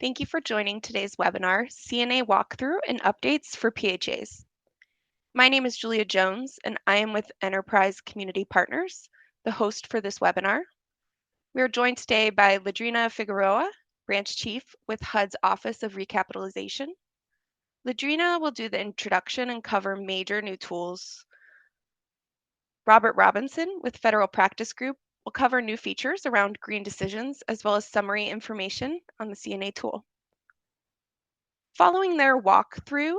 Thank you for joining today's webinar, CNA Walkthrough and Updates for PHAs. My name is Julia Jones, and I am with Enterprise Community Partners, the host for this webinar. We are joined today by Ladrina Figueroa, Branch Chief with HUD's Office of Recapitalization. Ladrina will do the introduction and cover major new tools. Robert Robinson with Federal Practice Group will cover new features around green decisions as well as summary information on the CNA tool. Following their walkthrough,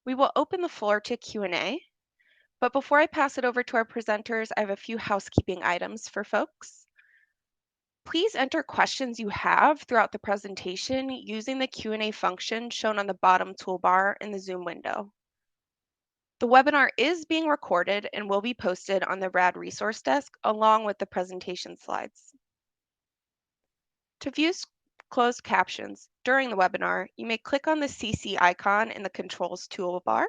we will open the floor to Q&A, but before I pass it over to our presenters, I have a few housekeeping items for folks. Please enter questions you have throughout the presentation using the Q&A function shown on the bottom toolbar in the Zoom window. The webinar is being recorded and will be posted on the RAD resource desk along with the presentation slides. To view closed captions during the webinar, you may click on the CC icon in the controls toolbar.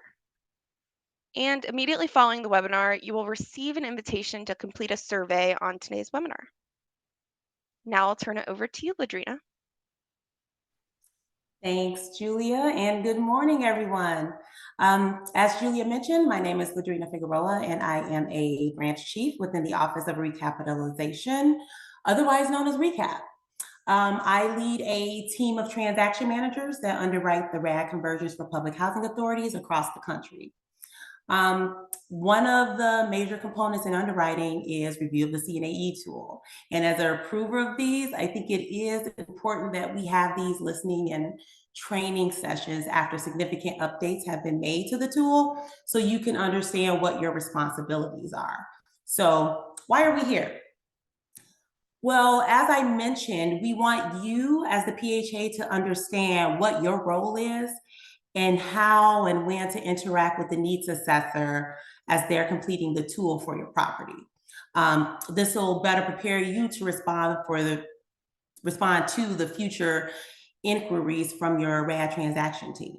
And immediately following the webinar, you will receive an invitation to complete a survey on today's webinar. Now I'll turn it over to you, Ladrina. Thanks, Julia, and good morning, everyone. As Julia mentioned, my name is Ladrina Figueroa, and I am a branch chief within the Office of Recapitalization, otherwise known as RECAP. I lead a team of transaction managers that underwrite the RAD conversions for public housing authorities across the country. One of the major components in underwriting is review of the CNA tool. And as an approver of these, I think it is important that we have these listening and training sessions after significant updates have been made to the tool so you can understand what your responsibilities are. So why are we here? Well, as I mentioned, we want you as the PHA to understand what your role is and how and when to interact with the needs assessor as they're completing the tool for your property. This will better prepare you to respond to the future inquiries from your RAD transaction team.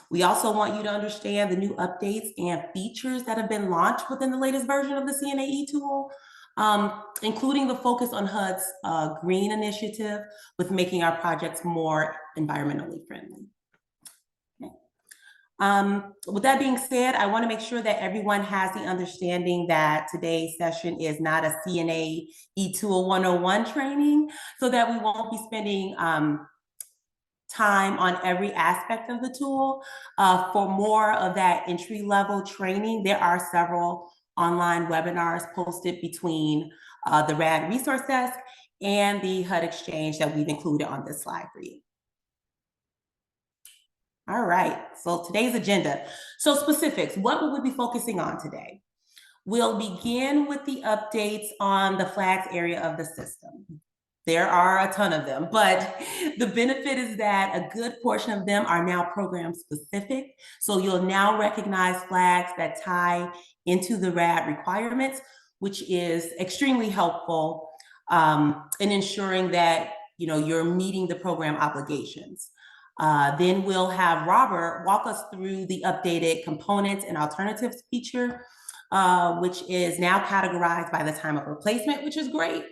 We also want you to understand the new updates and features that have been launched within the latest version of the CNA tool, including the focus on HUD's green initiative with making our projects more environmentally friendly. With that being said, I want to make sure that everyone has the understanding that today's session is not a CNA eTool 101 training, so that we won't be spending time on every aspect of the tool. For more of that entry-level training, there are several online webinars posted between the RAD resource desk and the HUD Exchange that we've included on this slide for you. All right, so today's agenda. So specifics, what will we be focusing on today? We'll begin with the updates on the flags area of the system. There are a ton of them, but the benefit is that a good portion of them are now program specific. So you'll now recognize flags that tie into the RAD requirements, which is extremely helpful in ensuring that you're meeting the program obligations. Then we'll have Robert walk us through the updated components and alternatives feature, which is now categorized by the time of replacement, which is great.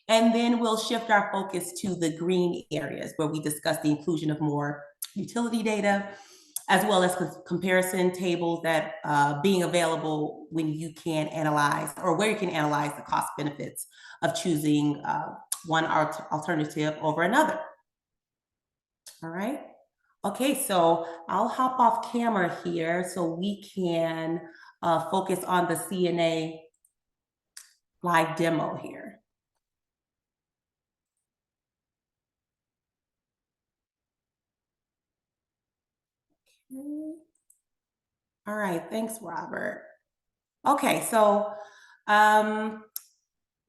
And then we'll shift our focus to the green areas where we discuss the inclusion of more utility data, as well as comparison tables that being available when you can analyze or where you can analyze the cost benefits of choosing one alternative over another. All right. Okay, so I'll hop off camera here so we can focus on the CNA live demo here. Okay. All right, thanks, Robert. Okay, so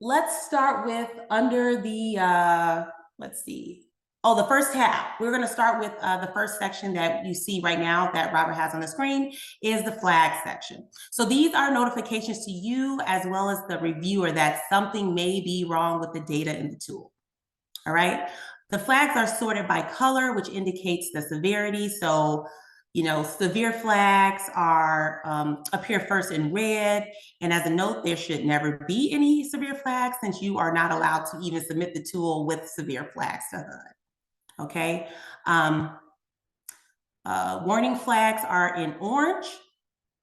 let's start with under the, let's see. Oh, the first tab. We're going to start with the first section that you see right now that Robert has on the screen is the flag section. So these are notifications to you as well as the reviewer that something may be wrong with the data in the tool. All right. The flags are sorted by color, which indicates the severity. So, severe flags are appear first in red. And as a note, there should never be any severe flags since you are not allowed to even submit the tool with severe flags to HUD. okay? Warning flags are in orange,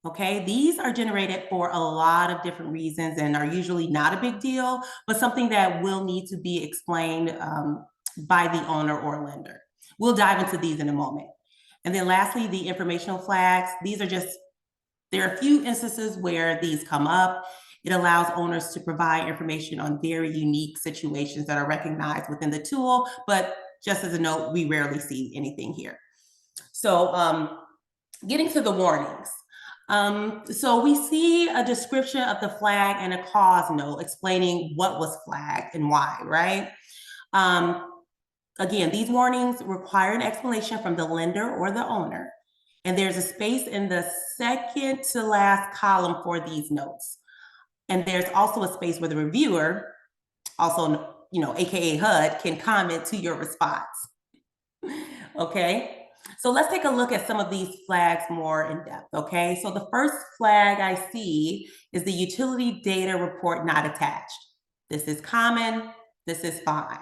okay? These are generated for a lot of different reasons and are usually not a big deal, but something that will need to be explained by the owner or lender. We'll dive into these in a moment. And then lastly, the informational flags. These are just, there are a few instances where these come up. It allows owners to provide information on very unique situations that are recognized within the tool, but just as a note, we rarely see anything here. So getting to the warnings. So we see a description of the flag and a cause note explaining what was flagged and why, right? Again, these warnings require an explanation from the lender or the owner. And there's a space in the second to last column for these notes. And there's also a space where the reviewer, also, AKA HUD, can comment to your response. Okay, so let's take a look at some of these flags more in depth, okay? So the first flag I see is the utility data report not attached. This is common, this is fine.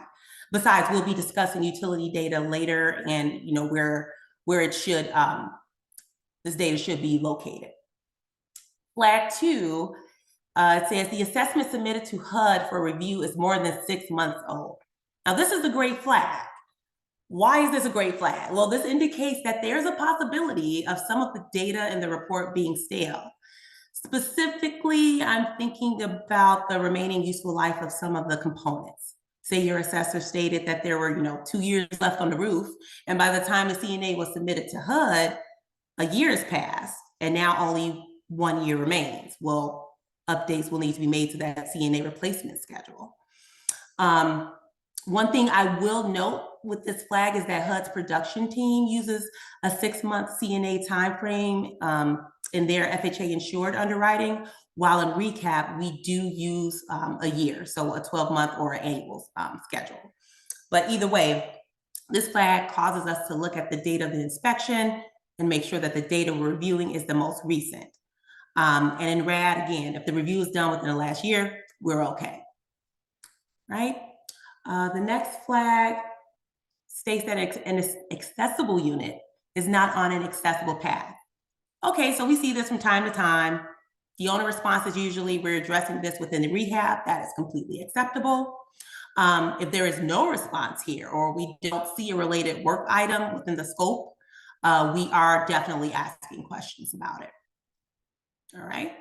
Besides, we'll be discussing utility data later and where it should, this data should be located. Flag 2, it says the assessment submitted to HUD for review is more than 6 months old. Now, this is a great flag. Why is this a great flag? Well, this indicates that there's a possibility of some of the data in the report being stale. Specifically, I'm thinking about the remaining useful life of some of the components. Say your assessor stated that there were, 2 years left on the roof, and by the time the CNA was submitted to HUD, a year has passed, and now only 1 year remains. Well, updates will need to be made to that CNA replacement schedule. One thing I will note with this flag is that HUD's production team uses a 6-month CNA timeframe in their FHA insured underwriting, while in recap, we do use a year, so a 12-month or an annual schedule. But either way, this flag causes us to look at the date of the inspection and make sure that the data we're reviewing is the most recent. And in RAD, again, if the review is done within the last year, we're okay, right? The next flag states that an accessible unit is not on an accessible path. Okay, so we see this from time to time. The owner response is usually, we're addressing this within the rehab. That is completely acceptable. If there is no response here, or we don't see a related work item within the scope, we are definitely asking questions about it. All right.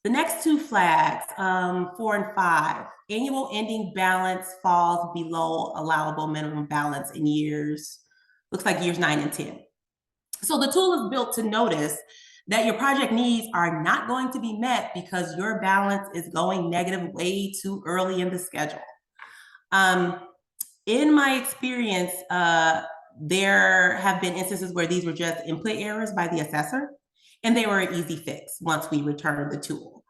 The next two flags, 4 and 5, annual ending balance falls below allowable minimum balance in years, looks like years 9 and 10. So the tool is built to notice that your project needs are not going to be met because your balance is going negative way too early in the schedule. In my experience, there have been instances where these were just input errors by the assessor, and they were an easy fix once we returned the tool.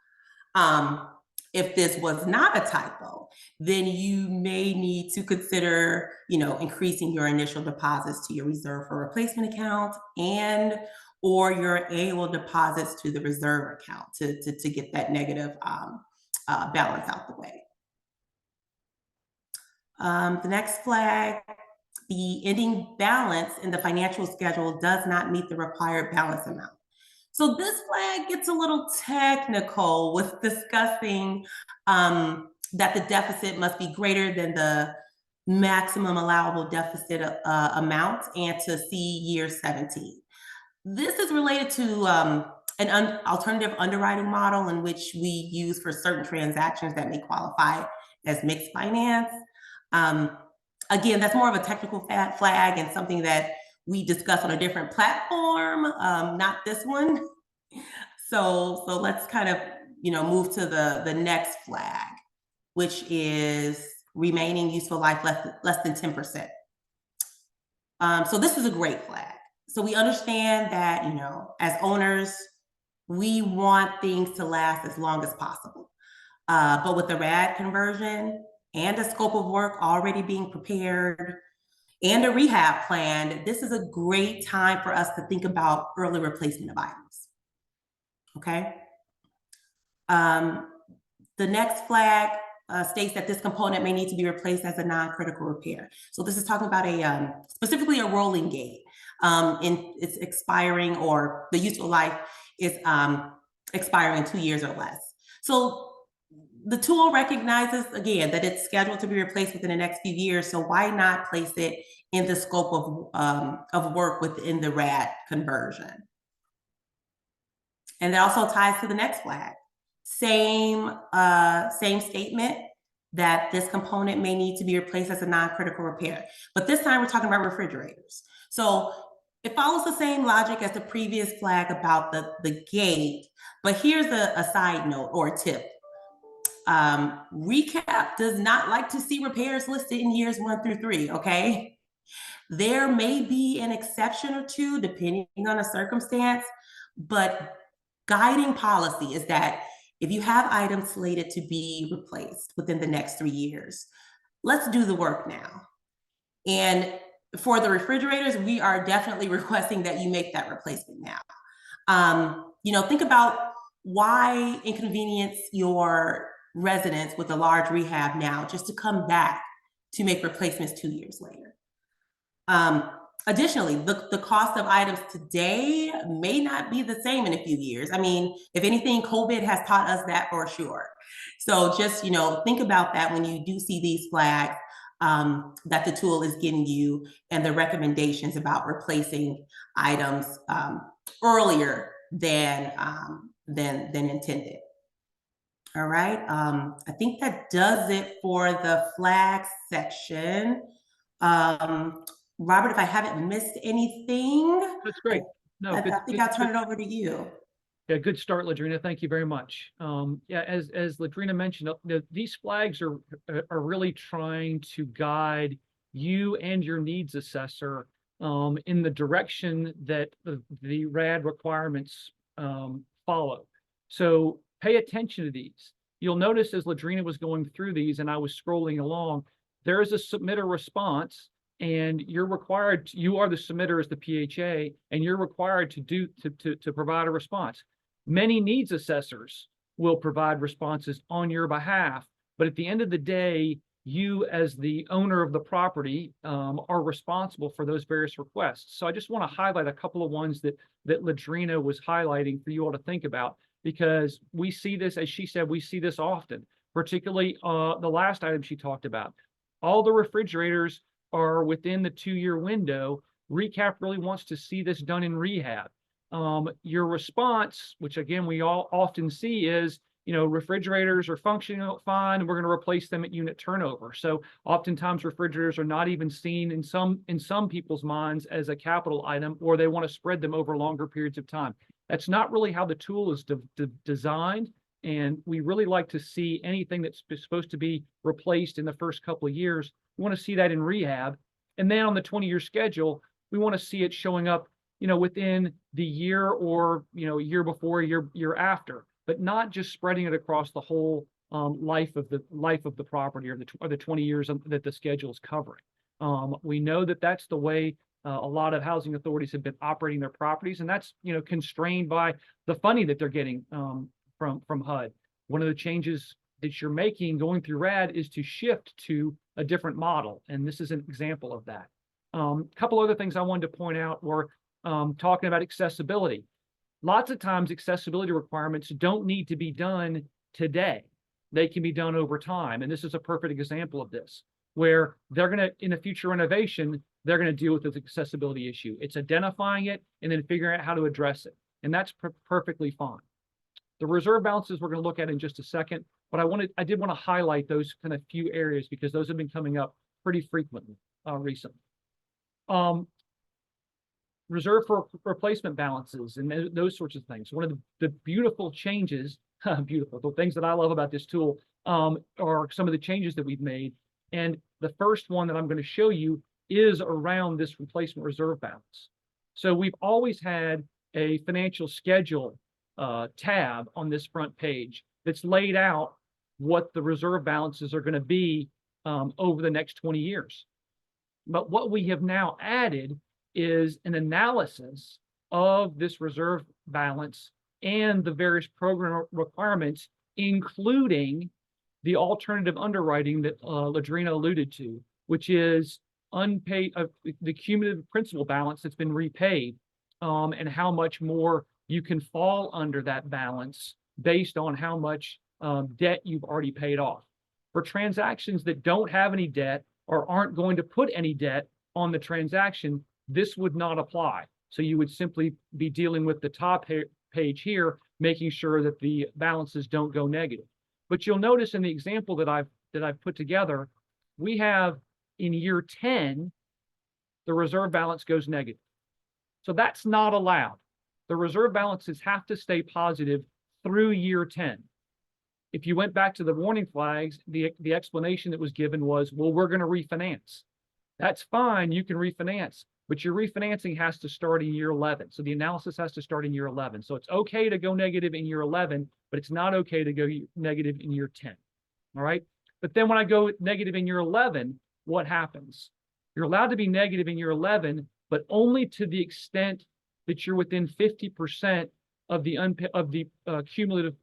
If this was not a typo, then you may need to consider, increasing your initial deposits to your reserve for replacement account or your annual deposits to the reserve account to get that negative balance out the way. The next flag, the ending balance in the financial schedule does not meet the required balance amount. So this flag gets a little technical with discussing that the deficit must be greater than the maximum allowable deficit amount and to see year 17. This is related to an alternative underwriting model in which we use for certain transactions that may qualify as mixed finance. Again, that's more of a technical flag and something that we discuss on a different platform, not this one. So let's kind of, move to the next flag, which is remaining useful life less than 10%. So this is a great flag. So we understand that, as owners, we want things to last as long as possible. But with the RAD conversion and a scope of work already being prepared and a rehab plan, this is a great time for us to think about early replacement of items. Okay. The next flag, states that this component may need to be replaced as a non-critical repair. So this is talking about specifically a rolling gate. And it's expiring, or the useful life is expiring in 2 years or less. So the tool recognizes, again, that it's scheduled to be replaced within the next few years. So why not place it in the scope of work within the RAD conversion? And that also ties to the next flag. Same statement, that this component may need to be replaced as a non-critical repair. But this time we're talking about refrigerators. So it follows the same logic as the previous flag about the gate, but here's a side note or a tip. Recap does not like to see repairs listed in years 1 through 3, okay? There may be an exception or two depending on a circumstance, but guiding policy is that if you have items slated to be replaced within the next 3 years, let's do the work now. And for the refrigerators, we are definitely requesting that you make that replacement now. Think about why inconvenience your residents with a large rehab now just to come back to make replacements 2 years later. Additionally, the cost of items today may not be the same in a few years. I mean, if anything, COVID has taught us that for sure. So just, think about that when you do see these flags that the tool is giving you, and the recommendations about replacing items earlier than intended. All right, I think that does it for the flag section. Robert, if I haven't missed anything, That's great. No, I good, think good, I'll turn it over to you. yeah, good start, Ladrina. Thank you very much. Yeah, as Ladrina mentioned, these flags are really trying to guide you and your needs assessor in the direction that the RAD requirements follow. So pay attention to these. You'll notice as Ladrina was going through these and I was scrolling along, there is a submitter response, and you are the submitter as the PHA, and you're required to provide a response. Many needs assessors will provide responses on your behalf, but at the end of the day, you as the owner of the property are responsible for those various requests. So I just want to highlight a couple of ones that Ladrina was highlighting for you all to think about, because we see this, as she said, we see this often, particularly the last item she talked about. All the refrigerators are within the 2-year window. Recap really wants to see this done in rehab. Your response, which again we all often see, is refrigerators are functioning fine, and we're going to replace them at unit turnover. So oftentimes refrigerators are not even seen in some people's minds as a capital item, or they want to spread them over longer periods of time. That's not really how the tool is designed. And we really like to see anything that's supposed to be replaced in the first couple of years. We want to see that in rehab. And then on the 20-year schedule, we want to see it showing up, within the year, or, year before, year after, but not just spreading it across the whole life of the property, or the 20 years that the schedule is covering. We know that that's the way a lot of housing authorities have been operating their properties, and that's, constrained by the funding that they're getting from HUD. One of the changes that you're making going through RAD is to shift to a different model, and this is an example of that. A couple other things I wanted to point out were talking about accessibility. Lots of times accessibility requirements don't need to be done today. They can be done over time, and this is a perfect example of this, where they're going to, in a future renovation, they're going to deal with this accessibility issue. It's identifying it and then figuring out how to address it, and that's perfectly fine. The reserve balances we're going to look at in just a second, but I did want to highlight those kind of few areas because those have been coming up pretty frequently recently. Reserve for replacement balances and those sorts of things. One of the beautiful changes, the things that I love about this tool are some of the changes that we've made. And the first one that I'm going to show you is around this replacement reserve balance. So we've always had a financial schedule tab on this front page that's laid out what the reserve balances are going to be over the next 20 years. But what we have now added is an analysis of this reserve balance and the various program requirements, including the alternative underwriting that Ladrina alluded to, which is unpaid, the cumulative principal balance that's been repaid, and how much more you can fall under that balance based on how much debt you've already paid off. For transactions that don't have any debt or aren't going to put any debt on the transaction, this would not apply. So you would simply be dealing with the top page here, making sure that the balances don't go negative. But you'll notice in the example that I've put together, we have in year 10, the reserve balance goes negative. So that's not allowed. The reserve balances have to stay positive through year 10. If you went back to the warning flags, the explanation that was given was, well, we're going to refinance. That's fine, you can refinance, but your refinancing has to start in year 11. So the analysis has to start in year 11. So it's okay to go negative in year 11, but it's not okay to go negative in year 10. All right. But then when I go negative in year 11, what happens? You're allowed to be negative in year 11, but only to the extent that you're within 50% of the cumulative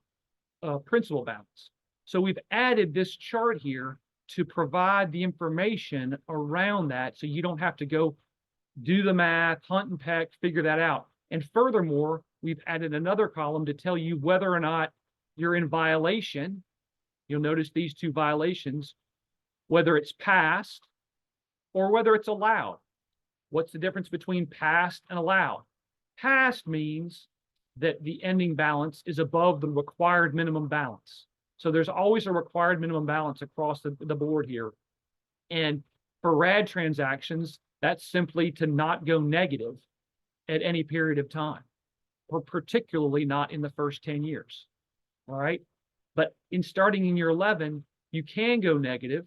principal balance. So we've added this chart here to provide the information around that, so you don't have to go do the math, hunt and peck, figure that out. And furthermore, we've added another column to tell you whether or not you're in violation. You'll notice these two violations, whether it's passed or whether it's allowed. What's the difference between passed and allowed? Passed means that the ending balance is above the required minimum balance. So there's always a required minimum balance across the board here. And for RAD transactions, that's simply to not go negative at any period of time, or particularly not in the first 10 years. All right. But in starting in year 11, you can go negative.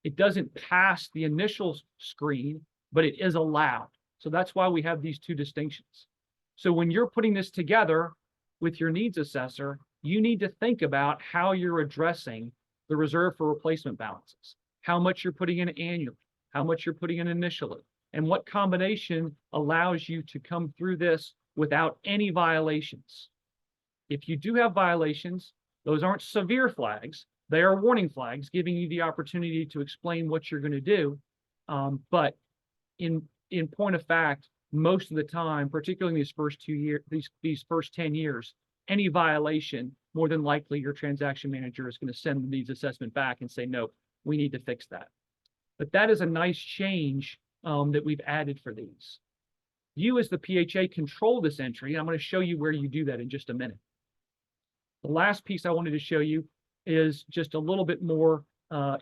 It doesn't pass the initial screen, but it is allowed. So that's why we have these two distinctions. So when you're putting this together with your needs assessor, you need to think about how you're addressing the reserve for replacement balances, how much you're putting in annually, how much you're putting in initially, and what combination allows you to come through this without any violations. If you do have violations, those aren't severe flags. They are warning flags, giving you the opportunity to explain what you're going to do. But in point of fact, most of the time, particularly in these first 2 years, these first 10 years, any violation, more than likely your transaction manager is going to send the needs assessment back and say, no, we need to fix that. But that is a nice change that we've added for these. You as the PHA control this entry, and I'm going to show you where you do that in just a minute. The last piece I wanted to show you is just a little bit more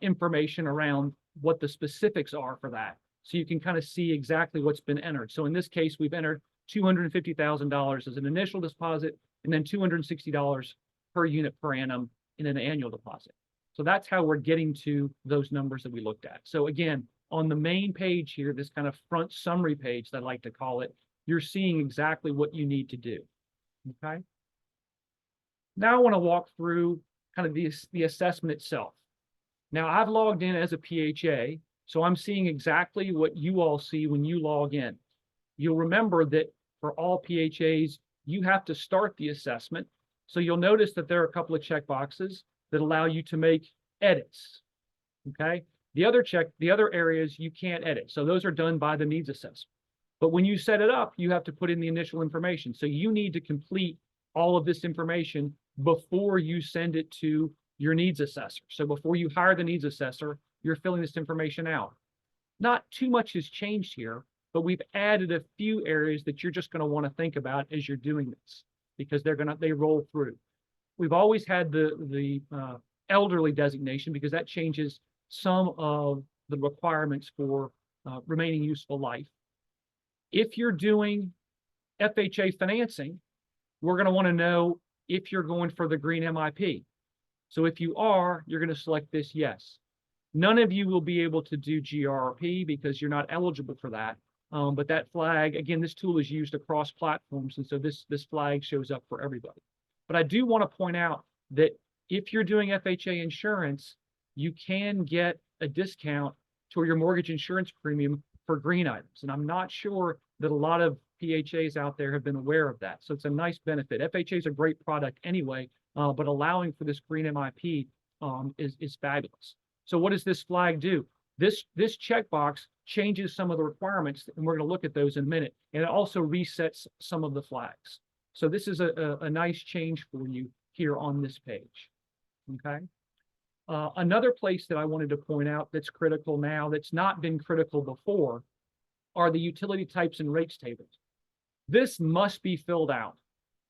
information around what the specifics are for that. So you can kind of see exactly what's been entered. So in this case, we've entered $250,000 as an initial deposit, and then $260 per unit per annum in an annual deposit. So that's how we're getting to those numbers that we looked at. So again, on the main page here, this kind of front summary page that I like to call it, you're seeing exactly what you need to do. Okay. Now I want to walk through kind of the assessment itself. Now I've logged in as a PHA, so I'm seeing exactly what you all see when you log in. You'll remember that for all PHAs, you have to start the assessment. So you'll notice that there are a couple of check boxes that allow you to make edits. Okay. The other areas you can't edit. So those are done by the needs assessment. But when you set it up, you have to put in the initial information. So you need to complete all of this information before you send it to your needs assessor. So before you hire the needs assessor, you're filling this information out. Not too much has changed here, but we've added a few areas that you're just going to want to think about as you're doing this, because they roll through. We've always had the elderly designation, because that changes some of the requirements for remaining useful life. If you're doing FHA financing, we're going to want to know if you're going for the green MIP. So if you are, you're going to select this yes. None of you will be able to do GRP because you're not eligible for that. But that flag, again, this tool is used across platforms, and so this flag shows up for everybody. But I do want to point out that if you're doing FHA insurance, you can get a discount to your mortgage insurance premium for green items. And I'm not sure that a lot of PHAs out there have been aware of that. So it's a nice benefit. FHA is a great product anyway, but allowing for this green MIP is fabulous. So what does this flag do? This checkbox changes some of the requirements, and we're going to look at those in a minute. And it also resets some of the flags. So this is a nice change for you here on this page. Okay. Another place that I wanted to point out that's critical now, that's not been critical before, are the utility types and rates tables. This must be filled out.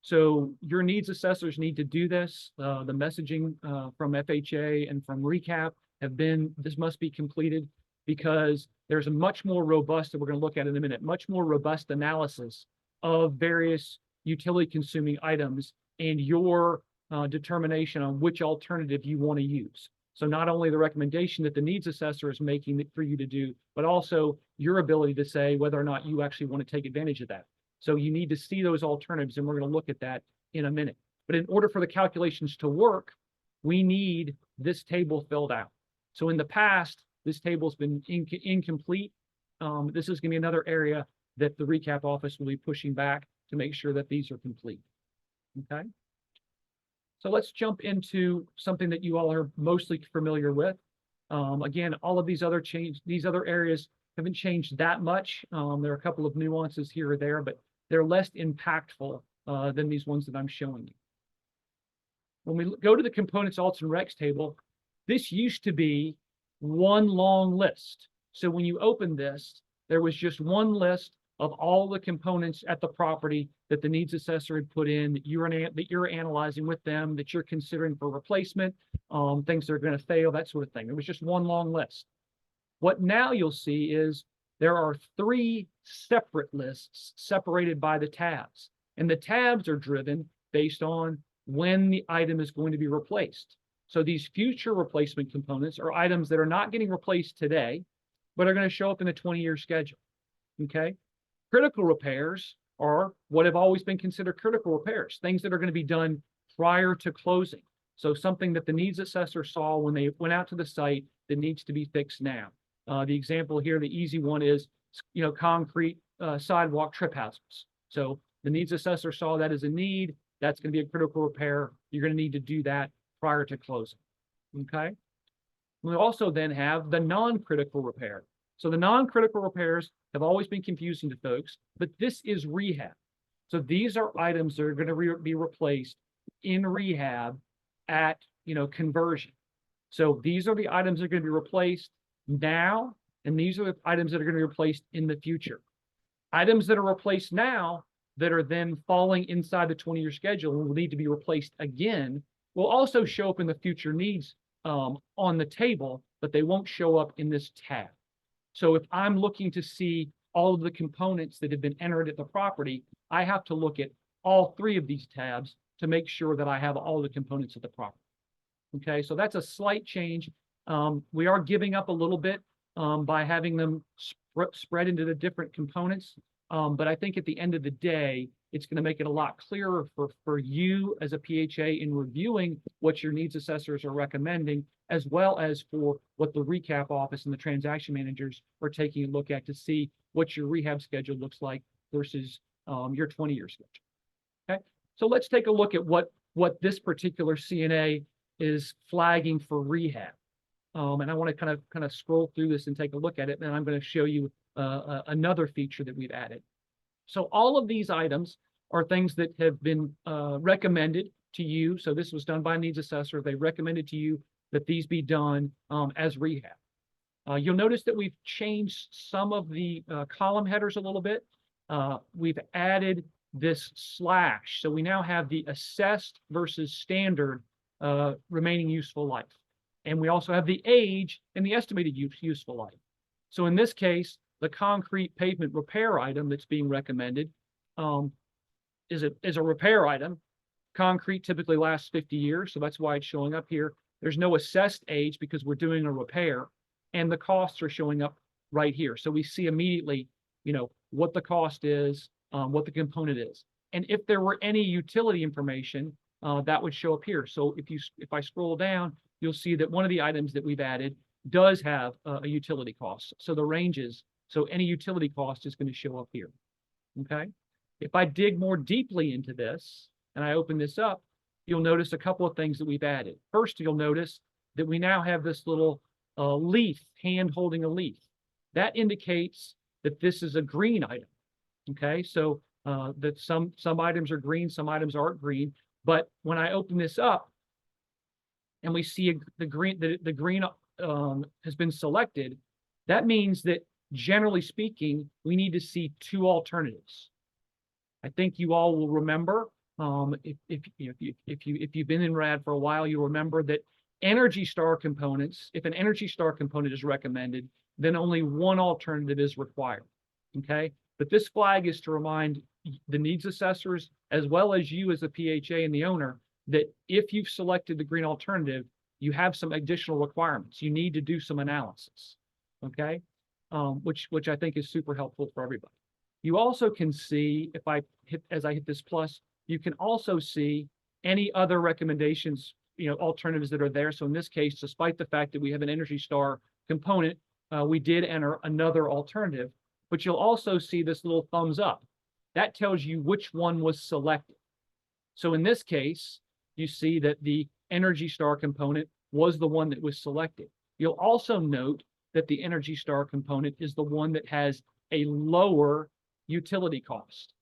So your needs assessors need to do this. The messaging from FHA and from RECAP have been, this must be completed, because there's a much more robust, that we're going to look at in a minute, much more robust analysis of various utility consuming items and your determination on which alternative you want to use. So not only the recommendation that the needs assessor is making for you to do, but also your ability to say whether or not you actually want to take advantage of that. So you need to see those alternatives, and we're going to look at that in a minute. But in order for the calculations to work, we need this table filled out. So in the past, this table's been incomplete. This is going to be another area that the RECAP office will be pushing back to make sure that these are complete. Okay. So let's jump into something that you all are mostly familiar with. Again, all of these other areas haven't changed that much. There are a couple of nuances here or there, but they're less impactful than these ones that I'm showing you. When we go to the components, alts, and recs table, this used to be one long list. So when you open this, there was just one list of all the components at the property that the needs assessor had put in, that you're analyzing with them, that you're considering for replacement, things that are going to fail, that sort of thing. It was just one long list. What now you'll see is there are 3 separate lists separated by the tabs, and the tabs are driven based on when the item is going to be replaced. So these future replacement components are items that are not getting replaced today, but are going to show up in a 20-year schedule. Okay. Critical repairs are what have always been considered critical repairs, things that are going to be done prior to closing. So something that the needs assessor saw when they went out to the site that needs to be fixed now. The example here, the easy one is, concrete sidewalk trip hazards. So the needs assessor saw that as a need. That's going to be a critical repair. You're going to need to do that prior to closing. Okay. We also then have the non-critical repair. So the non-critical repairs have always been confusing to folks, but this is rehab. So these are items that are going to be replaced in rehab at, conversion. So these are the items that are going to be replaced now, and these are the items that are going to be replaced in the future. Items that are replaced now that are then falling inside the 20-year schedule and will need to be replaced again will also show up in the future needs on the table, but they won't show up in this tab. So if I'm looking to see all of the components that have been entered at the property, I have to look at all 3 of these tabs to make sure that I have all the components of the property. Okay, so that's a slight change. We are giving up a little bit by having them spread into the different components. But I think at the end of the day, it's going to make it a lot clearer for you as a PHA in reviewing what your needs assessors are recommending, as well as for what the RECAP office and the transaction managers are taking a look at to see what your rehab schedule looks like versus your 20-year schedule. Okay, so let's take a look at what this particular CNA is flagging for rehab. And I want to kind of scroll through this and take a look at it, and I'm going to show you another feature that we've added. So all of these items are things that have been recommended to you. So this was done by a needs assessor. They recommended to you that these be done as rehab. You'll notice that we've changed some of the column headers a little bit. We've added this slash. So we now have the assessed versus standard remaining useful life. And we also have the age and the estimated useful life. So in this case, the concrete pavement repair item that's being recommended is a repair item. Concrete typically lasts 50 years, so that's why it's showing up here. There's no assessed age because we're doing a repair, and the costs are showing up right here. So we see immediately, what the cost is, what the component is. And if there were any utility information, that would show up here. So if I scroll down, you'll see that one of the items that we've added does have a utility cost. So the ranges, so any utility cost is going to show up here. Okay. If I dig more deeply into this and I open this up, you'll notice a couple of things that we've added. First, you'll notice that we now have this little leaf, hand holding a leaf. That indicates that this is a green item. Okay, so that some items are green, some items aren't green. But when I open this up and we see the green has been selected, that means that generally speaking, we need to see two alternatives. I think you all will remember, if you've been in RAD for a while, you remember that Energy Star components, if an Energy Star component is recommended, then only one alternative is required. Okay, but this flag is to remind the needs assessors as well as you as a PHA and the owner that if you've selected the green alternative, you have some additional requirements. You need to do some analysis. Okay, which I think is super helpful for everybody. You also can see, if I hit this plus, you can also see any other recommendations, alternatives that are there. So in this case, despite the fact that we have an Energy Star component, we did enter another alternative, but you'll also see this little thumbs up. That tells you which one was selected. So in this case, you see that the Energy Star component was the one that was selected. You'll also note that the Energy Star component is the one that has a lower utility cost.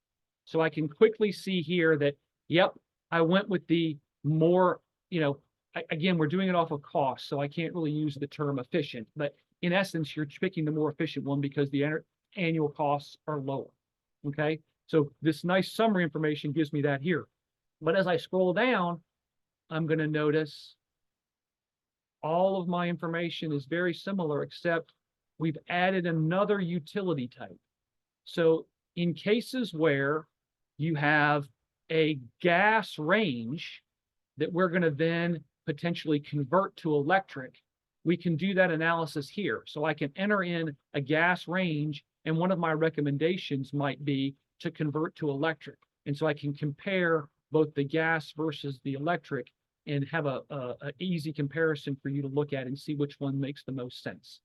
So I can quickly see here that, yep, I went with the more, again, we're doing it off of cost, so I can't really use the term efficient, but in essence, you're picking the more efficient one because the annual costs are lower. Okay, so this nice summary information gives me that here. But as I scroll down, I'm going to notice all of my information is very similar, except we've added another utility type. So in cases where you have a gas range that we're going to then potentially convert to electric, we can do that analysis here. So I can enter in a gas range, and one of my recommendations might be to convert to electric. And so I can compare both the gas versus the electric and have a easy comparison for you to look at and see which one makes the most sense.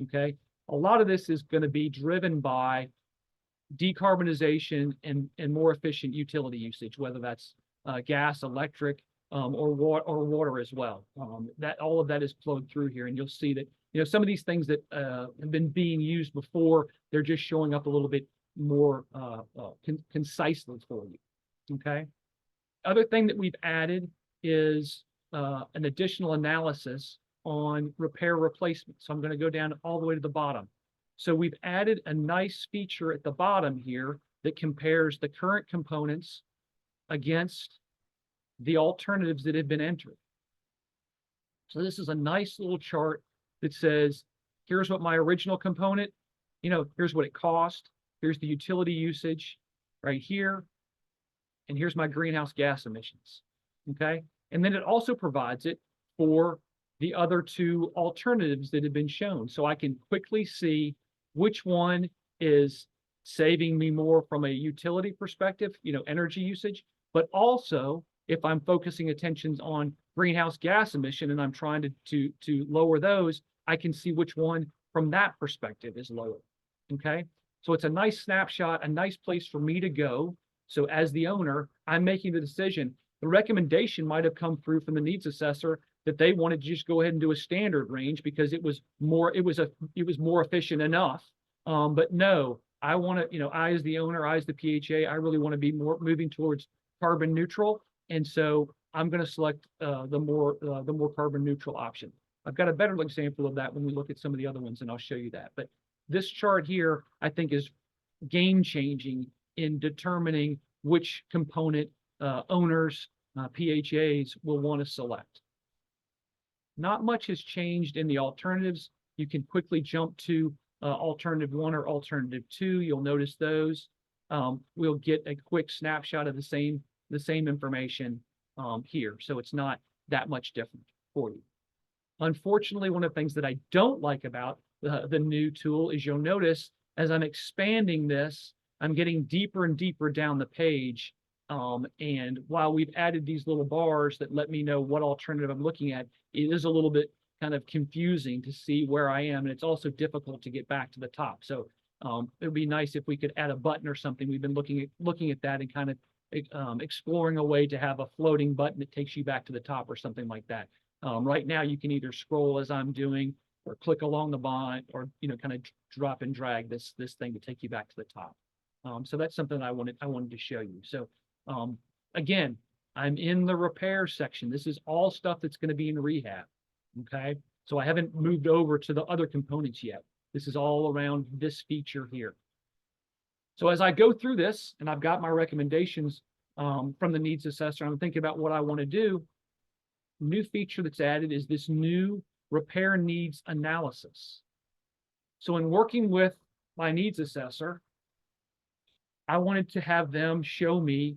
Okay, a lot of this is going to be driven by decarbonization and more efficient utility usage, whether that's gas, electric, or water as well. That all of that is flowed through here, and you'll see that some of these things that have been being used before, they're just showing up a little bit more concisely for you. Okay. Other thing that we've added is an additional analysis on repair replacement. So I'm going to go down all the way to the bottom. So we've added a nice feature at the bottom here that compares the current components against the alternatives that have been entered. So this is a nice little chart that says, here's what my original component, here's what it cost, here's the utility usage right here, and here's my greenhouse gas emissions. Okay, and then it also provides it for the other two alternatives that have been shown. So I can quickly see which one is saving me more from a utility perspective, energy usage, but also if I'm focusing attentions on greenhouse gas emission and I'm trying to lower those, I can see which one from that perspective is lower. Okay, so it's a nice snapshot, a nice place for me to go. So as the owner, I'm making the decision. The recommendation might have come through from the needs assessor that they wanted to just go ahead and do a standard range because it was more efficient enough. But no, I want to, I as the owner, I as the PHA, I really want to be more moving towards carbon neutral, and so I'm going to select the more carbon neutral option. I've got a better example of that when we look at some of the other ones, and I'll show you that. But this chart here, I think, is game changing in determining which component owners, PHAs will want to select. Not much has changed in the alternatives. You can quickly jump to alternative 1 or alternative 2. You'll notice those. We'll get a quick snapshot of the same information here. So it's not that much different for you. Unfortunately, one of the things that I don't like about the new tool is you'll notice as I'm expanding this, I'm getting deeper and deeper down the page. And while we've added these little bars that let me know what alternative I'm looking at, it is a little bit kind of confusing to see where I am. And it's also difficult to get back to the top. So it would be nice if we could add a button or something. We've been looking at that and kind of exploring a way to have a floating button that takes you back to the top or something like that. Right now, you can either scroll as I'm doing or click along the bond or, kind of drop and drag this thing to take you back to the top. So that's something I wanted to show you. So again, I'm in the repair section. This is all stuff that's going to be in rehab. Okay. So I haven't moved over to the other components yet. This is all around this feature here. So as I go through this, and I've got my recommendations from the needs assessor, I'm thinking about what I want to do. New feature that's added is this new repair needs analysis. So in working with my needs assessor, I wanted to have them show me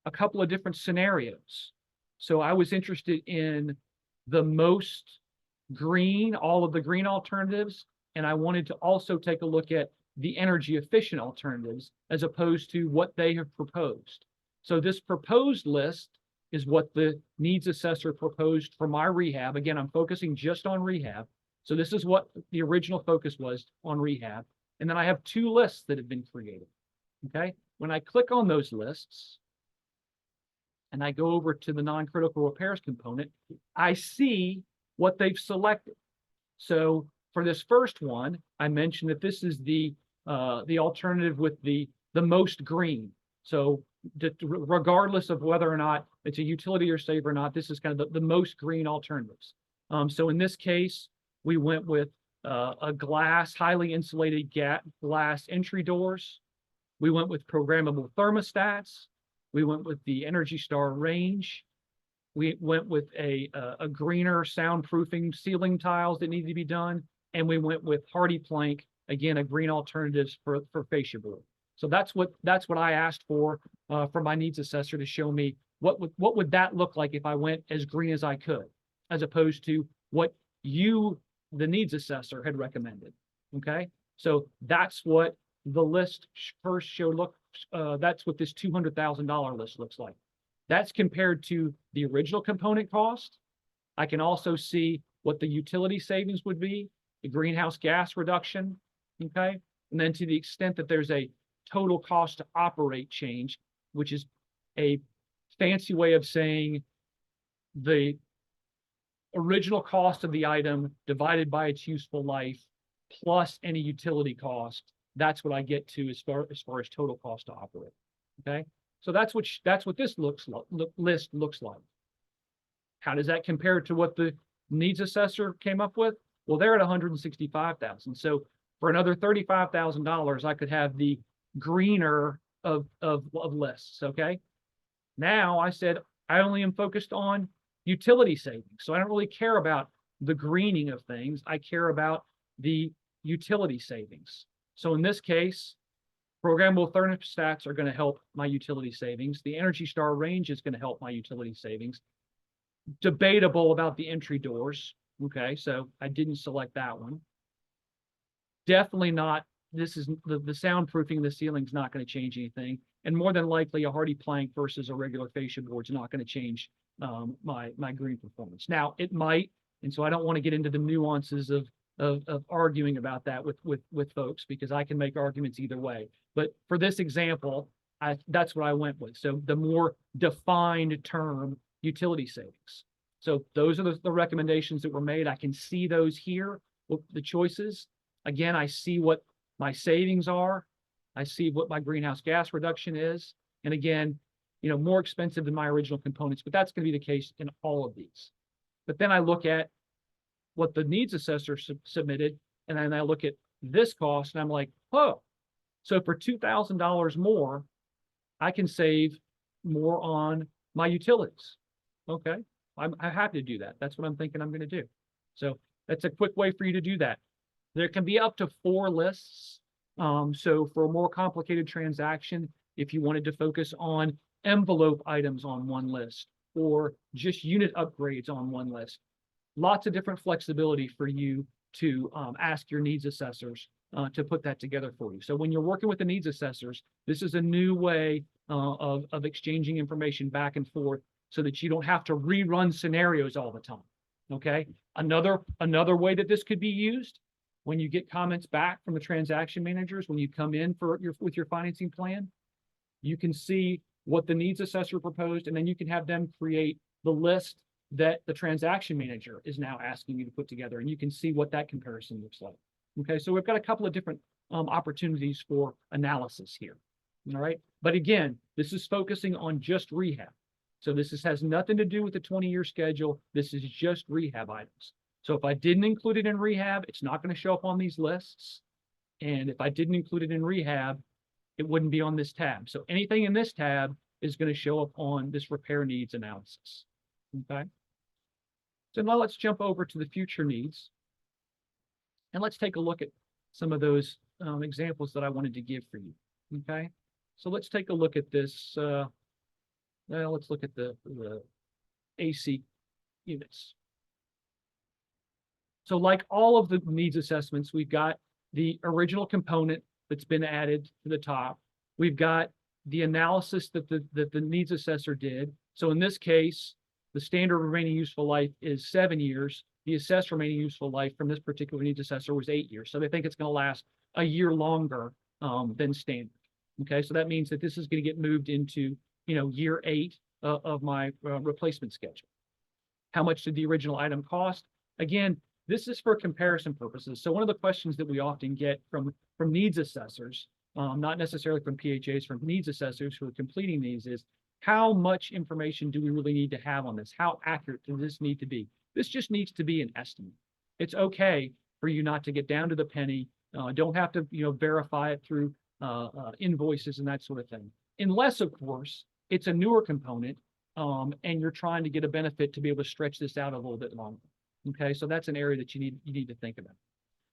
a couple of different scenarios. So I was interested in the most green, all of the green alternatives, and I wanted to also take a look at the energy efficient alternatives as opposed to what they have proposed. So this proposed list is what the needs assessor proposed for my rehab. Again, I'm focusing just on rehab. So this is what the original focus was on rehab. And then I have two lists that have been created. Okay. When I click on those lists and I go over to the non-critical repairs component, I see what they've selected. So for this first one, I mentioned that this is the alternative with the most green. So regardless of whether or not it's a utility or save or not, this is kind of the most green alternatives. So in this case, we went with a glass, highly insulated glass entry doors. We went with programmable thermostats. We went with the Energy Star range. We went with a greener soundproofing ceiling tiles that needed to be done. And we went with hardy plank, again, a green alternatives for fascia board. So that's what I asked for my needs assessor to show me what would that look like if I went as green as I could, as opposed to what the needs assessor, had recommended. Okay, so that's what the list first showed. That's what this $200,000 list looks like. That's compared to the original component cost. I can also see what the utility savings would be, the greenhouse gas reduction. Okay, and then to the extent that there's a total cost to operate change, which is a fancy way of saying the original cost of the item divided by its useful life plus any utility cost. That's what I get to as far as total cost to operate. Okay, so that's what this list looks like. How does that compare to what the needs assessor came up with? Well, they're at $165,000. So for another $35,000, I could have the greener of lists. Okay. Now I said I only am focused on utility savings. So I don't really care about the greening of things. I care about the utility savings. So in this case, programmable thermostats are going to help my utility savings. The Energy Star range is going to help my utility savings. Debatable about the entry doors. Okay, so I didn't select that one. Definitely not. This is the soundproofing of the ceiling is not going to change anything. And more than likely, a hardy plank versus a regular fascia board is not going to change my green performance. Now, it might, and so I don't want to get into the nuances of arguing about that with folks, because I can make arguments either way. But for this example, that's what I went with. So the more defined term, utility savings. So those are the recommendations that were made. I can see those here, the choices. Again, I see what my savings are. I see what my greenhouse gas reduction is. And again, more expensive than my original components, but that's going to be the case in all of these. But then I look at what the needs assessor submitted, and then I look at this cost, and I'm like, oh, so for $2,000 more, I can save more on my utilities. Okay, I'm happy to do that. That's what I'm thinking I'm going to do. So that's a quick way for you to do that. There can be up to 4 lists. So for a more complicated transaction, if you wanted to focus on envelope items on one list or just unit upgrades on one list, lots of different flexibility for you to ask your needs assessors to put that together for you. So when you're working with the needs assessors, this is a new way of exchanging information back and forth so that you don't have to rerun scenarios all the time. Okay. Another way that this could be used, when you get comments back from the transaction managers, when you come in with your financing plan, you can see what the needs assessor proposed, and then you can have them create the list that the transaction manager is now asking you to put together, and you can see what that comparison looks like. Okay, so we've got a couple of different opportunities for analysis here. All right, but again, this is focusing on just rehab. So has nothing to do with the 20-year schedule. This is just rehab items. So if I didn't include it in rehab, it's not going to show up on these lists. And if I didn't include it in rehab, it wouldn't be on this tab. So anything in this tab is going to show up on this repair needs analysis. Okay. So now let's jump over to the future needs. And let's take a look at some of those examples that I wanted to give for you. Okay. So let's take a look at this. Well, let's look at the AC units. So like all of the needs assessments, we've got the original component that's been added to the top. We've got the analysis that the needs assessor did. So in this case, the standard remaining useful life is 7 years. The assessed remaining useful life from this particular needs assessor was 8 years. So they think it's going to last a year longer than standard. Okay, so that means that this is going to get moved into, year 8 of my replacement schedule. How much did the original item cost? Again, this is for comparison purposes. So one of the questions that we often get from needs assessors, not necessarily from PHAs, from needs assessors who are completing these, is how much information do we really need to have on this? How accurate does this need to be? This just needs to be an estimate. It's okay for you not to get down to the penny. Don't have to, verify it through invoices and that sort of thing. Unless, of course, it's a newer component and you're trying to get a benefit to be able to stretch this out a little bit longer. Okay, so that's an area that you need to think about.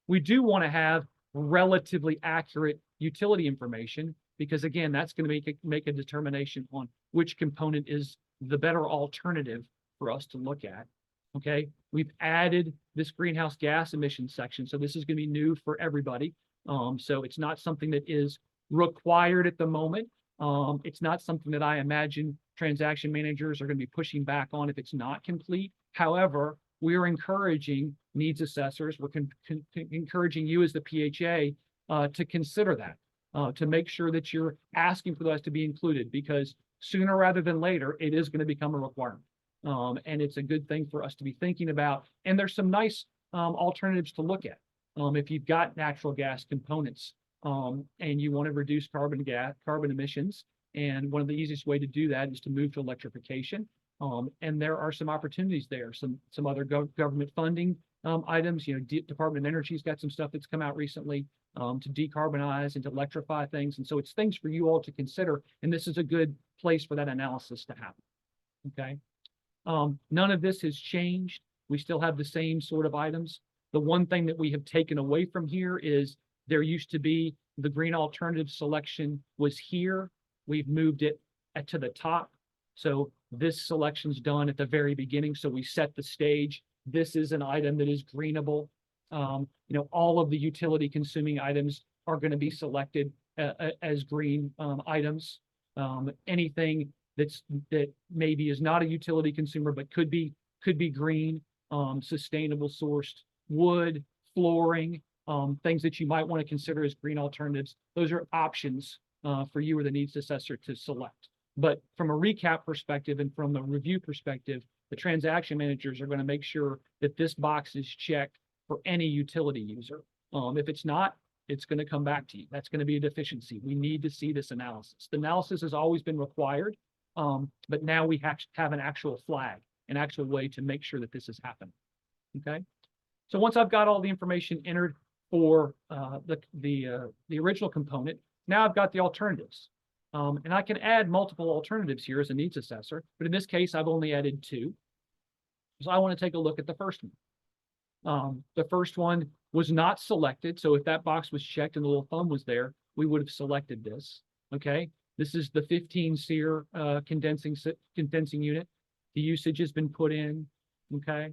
We do want to have relatively accurate utility information because, again, that's going to make a determination on which component is the better alternative for us to look at. Okay, we've added this greenhouse gas emission section, so this is going to be new for everybody. So it's not something that is required at the moment. It's not something that I imagine transaction managers are going to be pushing back on if it's not complete. However, we are encouraging needs assessors, we're encouraging you as the PHA to consider that, to make sure that you're asking for those to be included, because sooner rather than later, it is going to become a requirement. And it's a good thing for us to be thinking about. And there's some nice alternatives to look at. If you've got natural gas components and you want to reduce carbon emissions, and one of the easiest way to do that is to move to electrification. And there are some opportunities there, some other government funding items. Department of Energy's got some stuff that's come out recently to decarbonize and to electrify things. And so it's things for you all to consider. And this is a good place for that analysis to happen. Okay. None of this has changed. We still have the same sort of items. The one thing that we have taken away from here is there used to be the green alternative selection was here. We've moved it to the top. So this selection's done at the very beginning. So we set the stage. This is an item that is greenable. All of the utility consuming items are going to be selected as green items. Anything that maybe is not a utility consumer, but could be green, sustainable sourced wood, flooring, things that you might want to consider as green alternatives. Those are options for you or the needs assessor to select. But from a recap perspective and from a review perspective, the transaction managers are going to make sure that this box is checked for any utility user. If it's not, it's going to come back to you. That's going to be a deficiency. We need to see this analysis. The analysis has always been required, but now we have an actual flag, an actual way to make sure that this is happening. Okay. So once I've got all the information entered for the original component, now I've got the alternatives. And I can add multiple alternatives here as a needs assessor, but in this case, I've only added 2. So I want to take a look at the first one. The first one was not selected. So if that box was checked and the little thumb was there, we would have selected this. Okay. This is the 15 SEER condensing unit. The usage has been put in. Okay.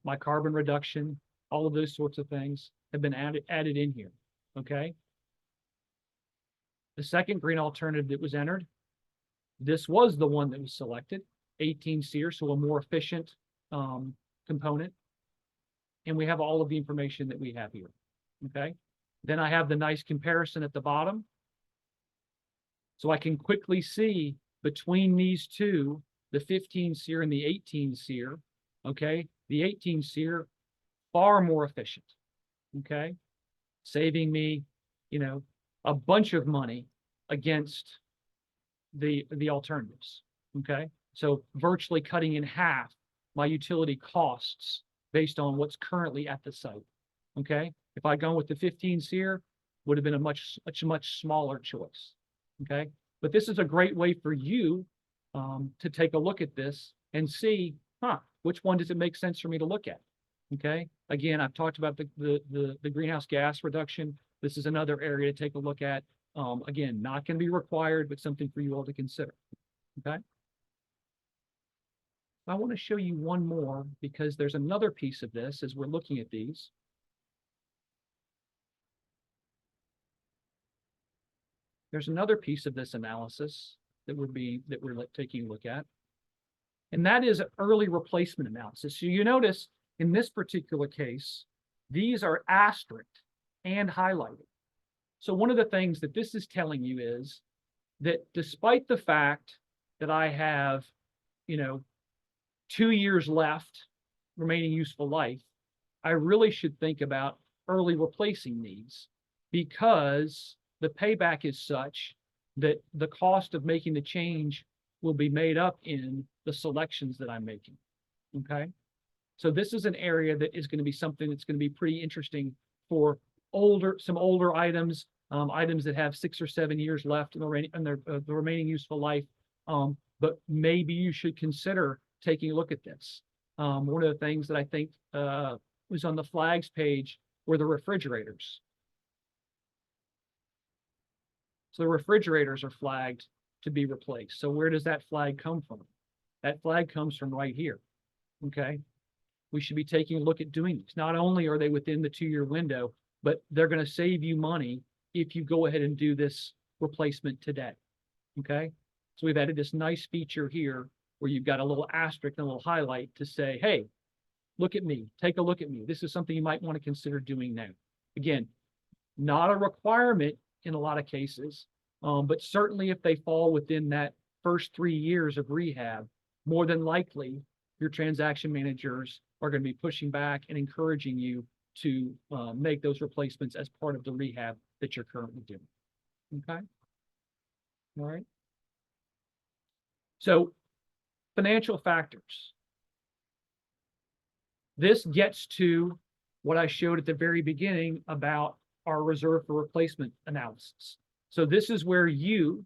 My carbon reduction, all of those sorts of things have been added in here. Okay. The second green alternative that was entered, this was the one that was selected, 18 SEER, so a more efficient component. And we have all of the information that we have here. Okay. Then I have the nice comparison at the bottom. So I can quickly see between these two the 15 SEER and the 18 SEER, okay, the 18 SEER, far more efficient, okay, saving me, you know, a bunch of money against the alternatives, okay? So virtually cutting in half my utility costs based on what's currently at the site, okay? If I'd gone with the 15 SEER, would have been a much smaller choice, okay? But this is a great way for you to take a look at this and see, which one does it make sense for me to look at, okay? Again, I've talked about the greenhouse gas reduction. This is another area to take a look at. Again, not going to be required, but something for you all to consider, okay? I want to show you one more because there's another piece of this as we're looking at these. There's another piece of this analysis that we're taking a look at, and that is early replacement analysis. So you notice in this particular case, these are asterisked and highlighted. So one of the things that this is telling you is that despite the fact that I have, 2 years left remaining useful life, I really should think about early replacing these because the payback is such that the cost of making the change will be made up in the selections that I'm making, okay? So this is an area that is going to be something that's going to be pretty interesting for some older items, items that have 6 or 7 years left in the remaining useful life. But maybe you should consider taking a look at this. One of the things that I think was on the flags page were the refrigerators. So the refrigerators are flagged to be replaced. So where does that flag come from? That flag comes from right here, okay? We should be taking a look at doing this. Not only are they within the 2-year window, but they're going to save you money if you go ahead and do this replacement today, okay? So we've added this nice feature here where you've got a little asterisk and a little highlight to say, hey, look at me, take a look at me. This is something you might want to consider doing now. Again, not a requirement in a lot of cases, but certainly if they fall within that first 3 years of rehab, more than likely your transaction managers are going to be pushing back and encouraging you to make those replacements as part of the rehab that you're currently doing. Okay. All right. So financial factors. This gets to what I showed at the very beginning about our reserve for replacement analysis. So this is where you,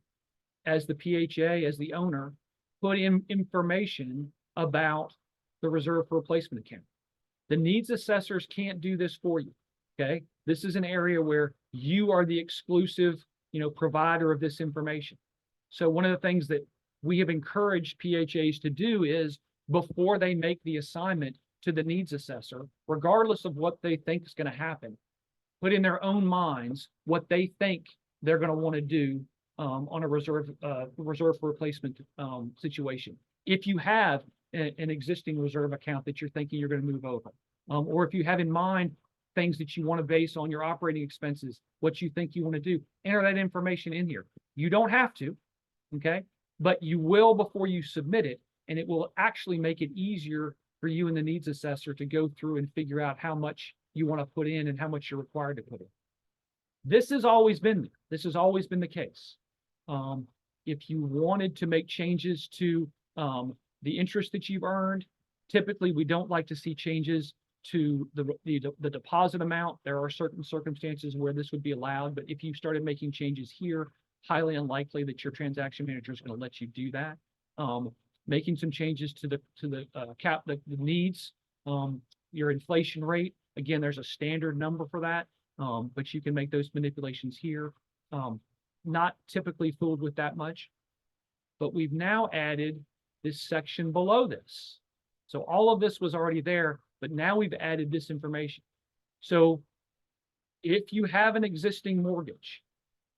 as the PHA, as the owner, put in information about the reserve for replacement account. The needs assessors can't do this for you, okay? This is an area where you are the exclusive, provider of this information. So one of the things that we have encouraged PHAs to do is before they make the assignment to the needs assessor, regardless of what they think is going to happen, put in their own minds what they think they're going to want to do on a reserve for replacement situation. If you have an existing reserve account that you're thinking you're going to move over, or if you have in mind things that you want to base on your operating expenses, what you think you want to do, enter that information in here. You don't have to, okay? But you will before you submit it, and it will actually make it easier for you and the needs assessor to go through and figure out how much you want to put in and how much you're required to put in. This has always been there. This has always been the case. If you wanted to make changes to the interest that you've earned, typically we don't like to see changes to the deposit amount. There are certain circumstances where this would be allowed, but if you started making changes here, highly unlikely that your transaction manager is going to let you do that. Making some changes to the needs, your inflation rate. Again, there's a standard number for that, but you can make those manipulations here. Not typically fooled with that much, but we've now added this section below this. So all of this was already there, but now we've added this information. So if you have an existing mortgage,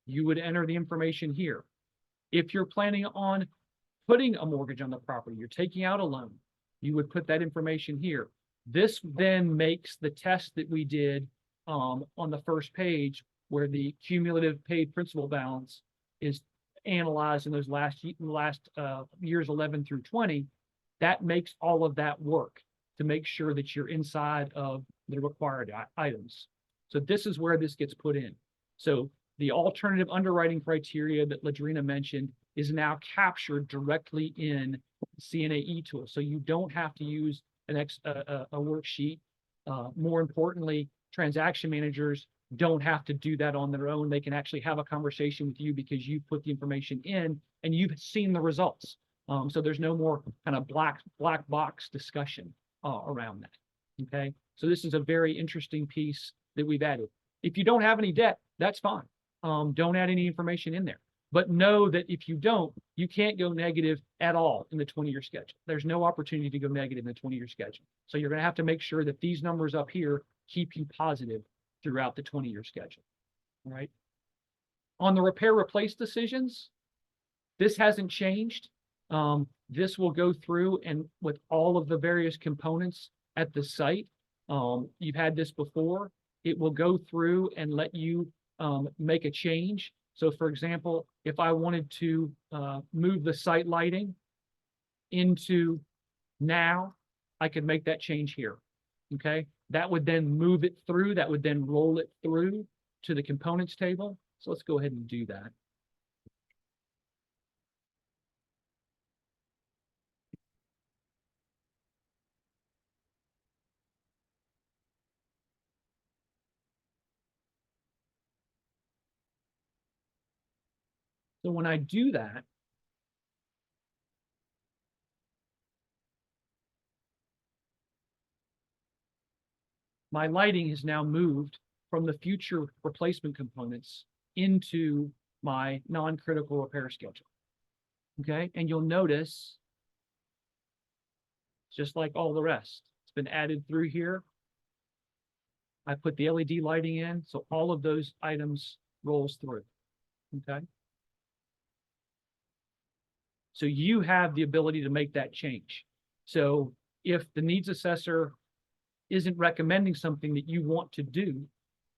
you would enter the information here. If you're planning on putting a mortgage on the property, you're taking out a loan, you would put that information here. This then makes the test that we did on the first page where the cumulative paid principal balance is analyzed in those last years 11 through 20, that makes all of that work to make sure that you're inside of the required items. So this is where this gets put in. So the alternative underwriting criteria that Ladrina mentioned is now captured directly in CNA tool. So you don't have to use a worksheet. More importantly, transaction managers don't have to do that on their own. They can actually have a conversation with you because you put the information in and you've seen the results. So there's no more kind of black box discussion around that. Okay, so this is a very interesting piece that we've added. If you don't have any debt, that's fine. Don't add any information in there. But know that if you don't, you can't go negative at all in the 20-year schedule. There's no opportunity to go negative in the 20-year schedule. So you're going to have to make sure that these numbers up here keep you positive throughout the 20-year schedule. All right. On the repair replace decisions, this hasn't changed. This will go through and with all of the various components at the site. You've had this before. It will go through and let you make a change. So for example, if I wanted to move the site lighting into now, I could make that change here. Okay, that would then move it through, that would then roll it through to the components table. So let's go ahead and do that. So when I do that, my lighting is now moved from the future replacement components into my non-critical repair schedule. Okay, and you'll notice, just like all the rest, it's been added through here. I put the LED lighting in, so all of those items rolls through. Okay. So you have the ability to make that change. So if the needs assessor isn't recommending something that you want to do,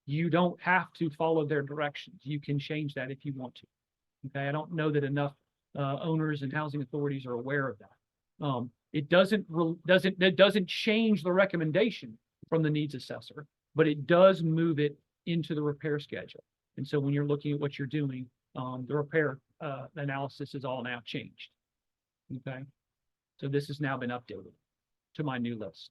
you don't have to follow their directions. You can change that if you want to. Okay, I don't know that enough owners and housing authorities are aware of that. It doesn't change the recommendation from the needs assessor, but it does move it into the repair schedule. And so when you're looking at what you're doing, the repair analysis is all now changed. Okay, so this has now been updated to my new list.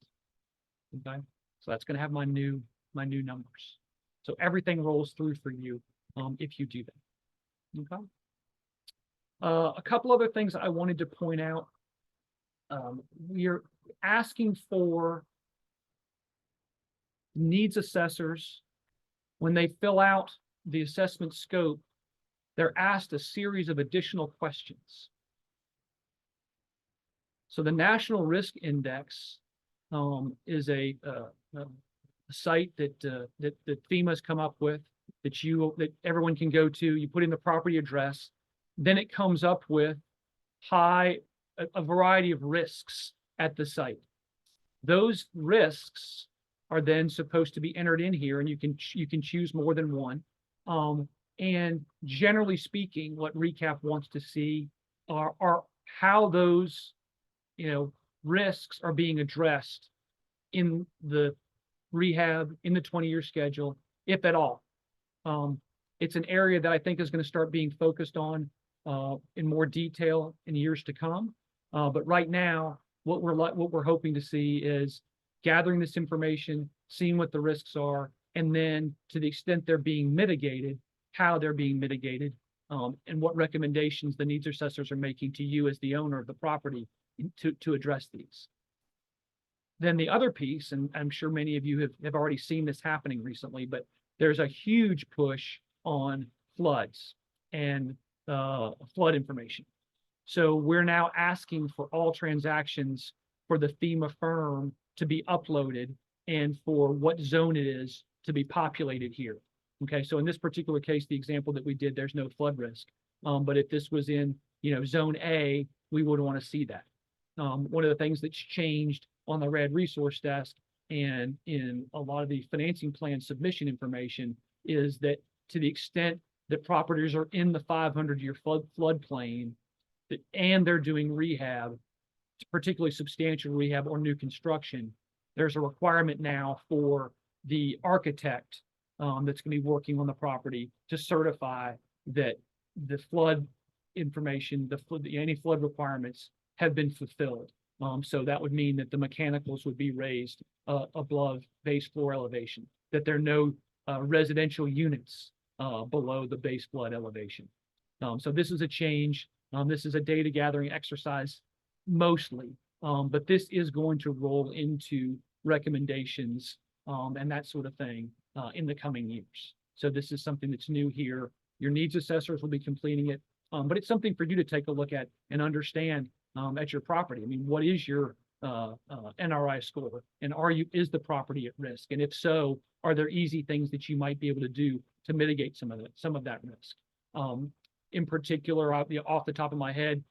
Okay, so that's going to have my new numbers. So everything rolls through for you if you do that. Okay. A couple other things I wanted to point out. We're asking for needs assessors when they fill out the assessment scope. They're asked a series of additional questions. So the National Risk Index is a site that FEMA's come up with that everyone can go to. You put in the property address, then it comes up with a variety of risks at the site. Those risks are then supposed to be entered in here, and you can choose more than one. And generally speaking, what RECAP wants to see are how those risks are being addressed in the rehab, in the 20-year schedule, if at all. It's an area that I think is going to start being focused on in more detail in years to come. But right now, what we're hoping to see is gathering this information, seeing what the risks are, and then to the extent they're being mitigated, how they're being mitigated, and what recommendations the needs assessors are making to you as the owner of the property to address these. Then the other piece, and I'm sure many of you have already seen this happening recently, but there's a huge push on floods and flood information. So we're now asking for all transactions for the FEMA firm to be uploaded and for what zone it is to be populated here. Okay, so in this particular case, the example that we did, there's no flood risk. But if this was in zone A, we would want to see that. One of the things that's changed on the RAD resource desk and in a lot of the financing plan submission information is that to the extent that properties are in the 500-year floodplain, and they're doing rehab, particularly substantial rehab or new construction, there's a requirement now for the architect that's going to be working on the property to certify that the flood information, any flood requirements have been fulfilled. So that would mean that the mechanicals would be raised above base floor elevation, that there are no residential units below the base flood elevation. So this is a change. This is a data gathering exercise mostly, but this is going to roll into recommendations and that sort of thing in the coming years. So this is something that's new here. Your needs assessors will be completing it, but it's something for you to take a look at and understand at your property. I mean, what is your NRI score, and is the property at risk? And if so, are there easy things that you might be able to do to mitigate some of that risk? In particular, off the top of my head,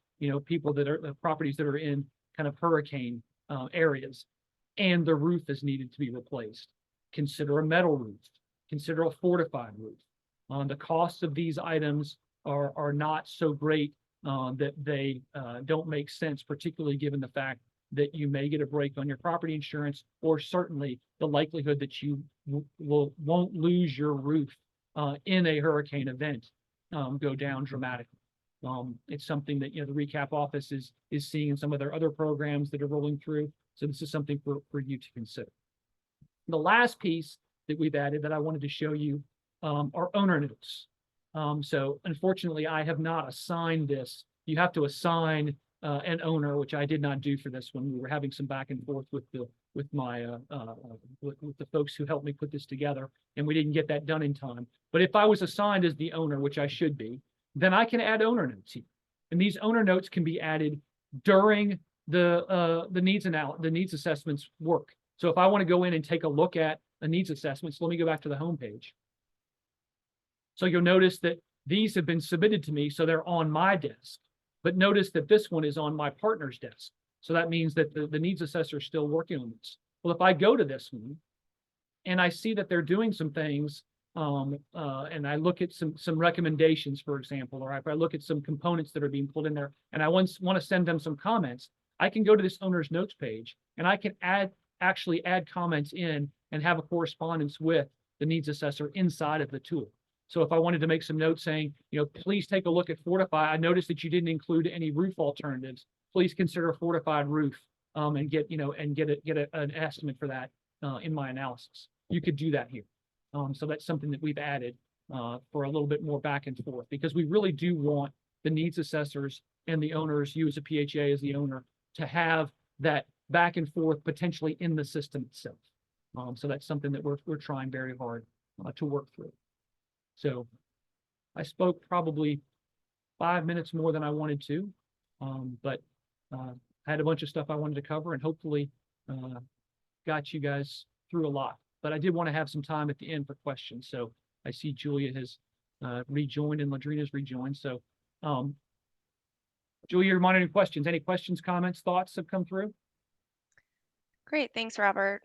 people that are properties that are in kind of hurricane areas, and the roof is needed to be replaced. Consider a metal roof. Consider a fortified roof. The costs of these items are not so great that they don't make sense, particularly given the fact that you may get a break on your property insurance, or certainly the likelihood that you won't lose your roof in a hurricane event go down dramatically. It's something that the recap office is seeing in some of their other programs that are rolling through. So this is something for you to consider. The last piece that we've added that I wanted to show you are owner notes. So unfortunately, I have not assigned this. You have to assign an owner, which I did not do for this one. We were having some back and forth with the folks who helped me put this together, and we didn't get that done in time. But if I was assigned as the owner, which I should be, then I can add owner notes here. And these owner notes can be added during the needs assessments work. So if I want to go in and take a look at a needs assessment, so let me go back to the home page. So you'll notice that these have been submitted to me, so they're on my desk. But notice that this one is on my partner's desk. So that means that the needs assessor is still working on this. Well, if I go to this one and I see that they're doing some things, and I look at some recommendations, for example, or if I look at some components that are being pulled in there, and I want to send them some comments, I can go to this owner's notes page, and I can actually add comments in and have a correspondence with the needs assessor inside of the tool. So if I wanted to make some notes saying, please take a look at Fortify. I noticed that you didn't include any roof alternatives. Please consider a fortified roof and get an estimate for that in my analysis. You could do that here. So that's something that we've added for a little bit more back and forth, because we really do want the needs assessors and the owners, you as a PHA as the owner, to have that back and forth potentially in the system itself. So that's something that we're trying very hard to work through. So I spoke probably 5 minutes more than I wanted to, but I had a bunch of stuff I wanted to cover, and hopefully got you guys through a lot. But I did want to have some time at the end for questions. So I see Julia has rejoined and Ladrina's rejoined. So Julia, you're monitoring questions. Any questions, comments, thoughts have come through? Great, thanks, Robert.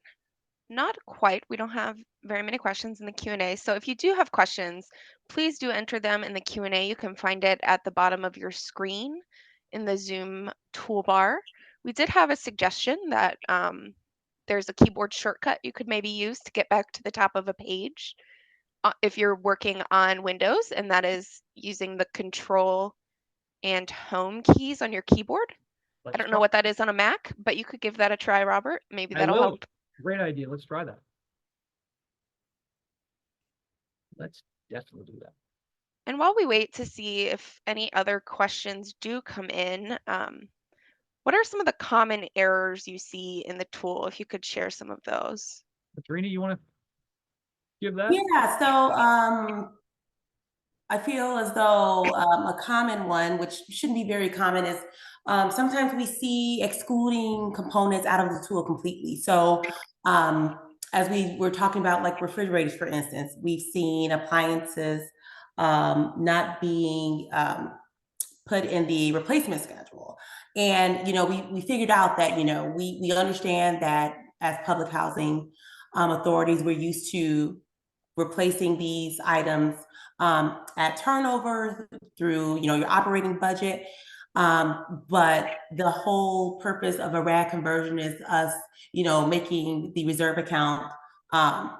Not quite. We don't have very many questions in the Q&A. So if you do have questions, please do enter them in the Q&A. You can find it at the bottom of your screen in the Zoom toolbar. We did have a suggestion that there's a keyboard shortcut you could maybe use to get back to the top of a page if you're working on Windows, and that is using the Control and Home keys on your keyboard. I don't know what that is on a Mac, but you could give that a try, Robert. Maybe that'll help. Great idea. Let's try that. Let's definitely do that. And while we wait to see if any other questions do come in, what are some of the common errors you see in the tool? If you could share some of those. Katrina, you want to give that? Yeah, so I feel as though a common one, which shouldn't be very common, is sometimes we see excluding components out of the tool completely. So as we were talking about, like refrigerators, for instance, we've seen appliances not being put in the replacement schedule. And, we figured out that, we understand that as public housing authorities, we're used to replacing these items at turnover through, your operating budget. But the whole purpose of a RAD conversion is us, making the reserve account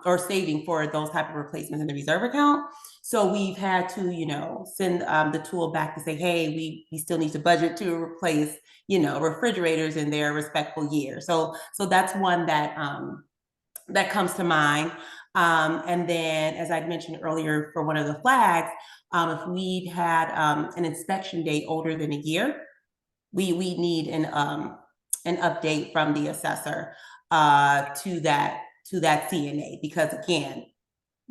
or saving for those type of replacements in the reserve account. So we've had to, send the tool back to say, hey, we still need to budget to replace, refrigerators in their respectful year. So that's one that comes to mind. And then, as I mentioned earlier, for one of the flags, if we've had an inspection date older than a year, we need an update from the assessor to that CNA, because again,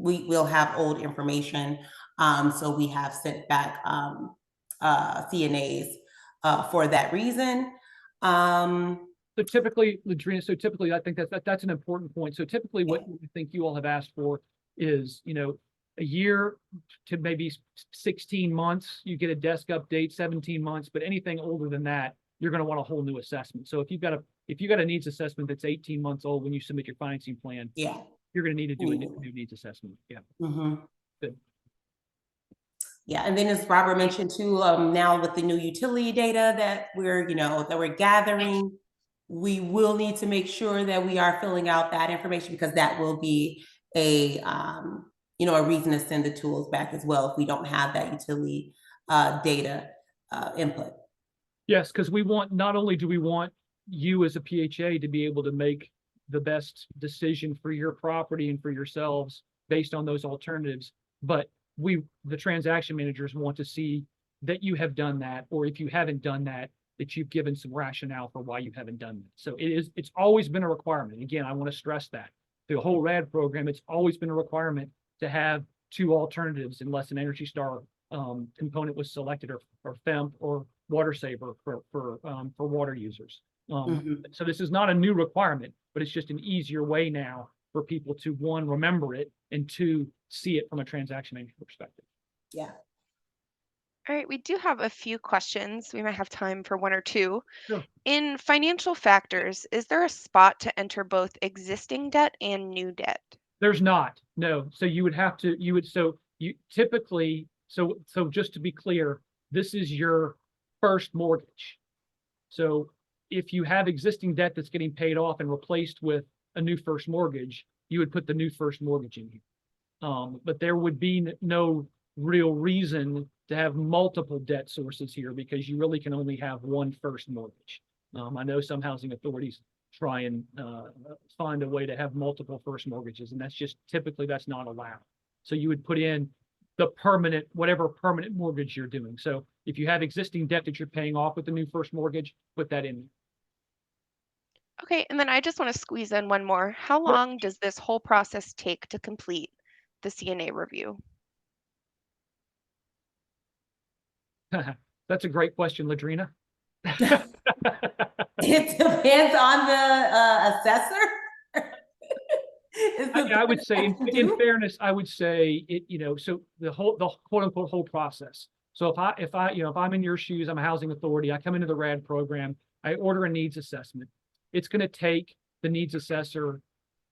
we will have old information. So we have sent back CNAs for that reason. So typically, Ladrina, I think that's an important point. So typically what I think you all have asked for is, a year to maybe 16 months, you get a desk update, 17 months, but anything older than that, you're going to want a whole new assessment. So if you've got a needs assessment that's 18 months old when you submit your financing plan, you're going to need to do a new needs assessment. Yeah. Good. Yeah, and then as Robert mentioned too, now with the new utility data that we're gathering, we will need to make sure that we are filling out that information, because that will be a reason to send the tools back as well if we don't have that utility data input. Yes, because not only do we want you as a PHA to be able to make the best decision for your property and for yourselves based on those alternatives, but the transaction managers want to see that you have done that, or if you haven't done that, that you've given some rationale for why you haven't done that. So it's always been a requirement. Again, I want to stress that the whole RAD program, it's always been a requirement to have two alternatives unless an Energy Star component was selected, or FEMP or Water Saver for water users. So this is not a new requirement, but it's just an easier way now for people to, one, remember it, and two, see it from a transaction management perspective. Yeah. All right, we do have a few questions. We might have time for one or two. Sure. In financial factors, is there a spot to enter both existing debt and new debt? There's not, no. So typically, just to be clear, this is your first mortgage. So if you have existing debt that's getting paid off and replaced with a new first mortgage, you would put the new first mortgage in here. But there would be no real reason to have multiple debt sources here, because you really can only have one first mortgage. I know some housing authorities try and find a way to have multiple first mortgages, and that's not allowed. So you would put in whatever permanent mortgage you're doing. So if you have existing debt that you're paying off with the new first mortgage, put that in. Okay, and then I just want to squeeze in one more. How long does this whole process take to complete the CNA review? That's a great question, Ladrina. It depends on the assessor. I would say, in fairness, I would say it. So the quote unquote whole process. So if I'm in your shoes, I'm a housing authority. I come into the RAD program. I order a needs assessment. It's going to take the needs assessor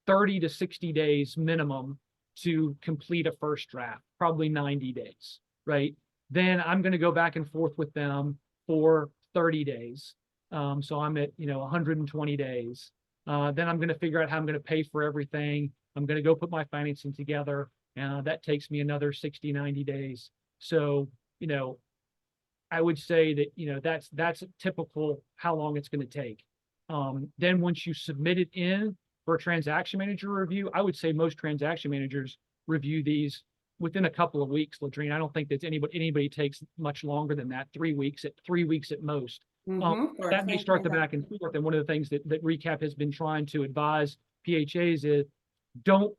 30 to 60 days minimum to complete a first draft, probably 90 days, right? Then I'm going to go back and forth with them for 30 days. So I'm at 120 days. Then I'm going to figure out how I'm going to pay for everything. I'm going to go put my financing together. That takes me another 60, 90 days. So, I would say that, that's a typical how long it's going to take. Then once you submit it in for a transaction manager review, I would say most transaction managers review these within a couple of weeks, Ladrina. I don't think that anybody takes much longer than that, 3 weeks at most. That may start the back and forth. And one of the things that RECAP has been trying to advise PHAs is don't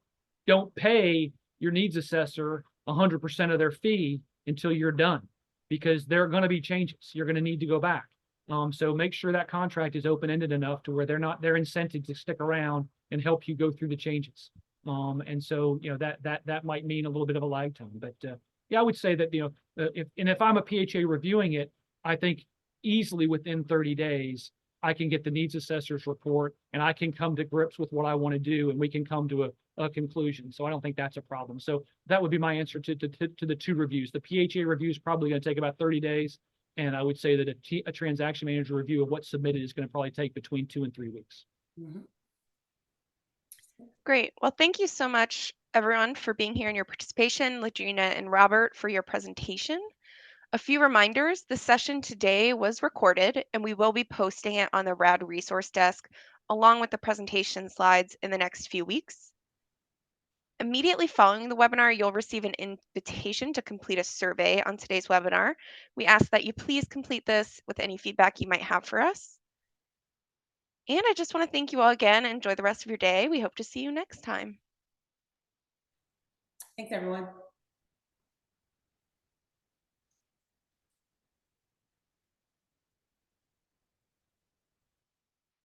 pay your needs assessor 100% of their fee until you're done, because there are going to be changes. You're going to need to go back. So make sure that contract is open-ended enough to where they're incented to stick around and help you go through the changes. And so, that might mean a little bit of a lag time, but yeah, I would say that, if I'm a PHA reviewing it, I think easily within 30 days, I can get the needs assessor's report, and I can come to grips with what I want to do, and we can come to a conclusion. So I don't think that's a problem. So that would be my answer to the 2 reviews. The PHA review is probably going to take about 30 days. And I would say that a transaction manager review of what's submitted is going to probably take between 2 and 3 weeks. Mhm. Great. Well, thank you so much, everyone, for being here and your participation, Ladrina and Robert, for your presentation. A few reminders, the session today was recorded and we will be posting it on the RAD resource desk along with the presentation slides in the next few weeks. Immediately following the webinar, you'll receive an invitation to complete a survey on today's webinar. We ask that you please complete this with any feedback you might have for us. And I just want to thank you all again and enjoy the rest of your day. We hope to see you next time. Thanks, everyone.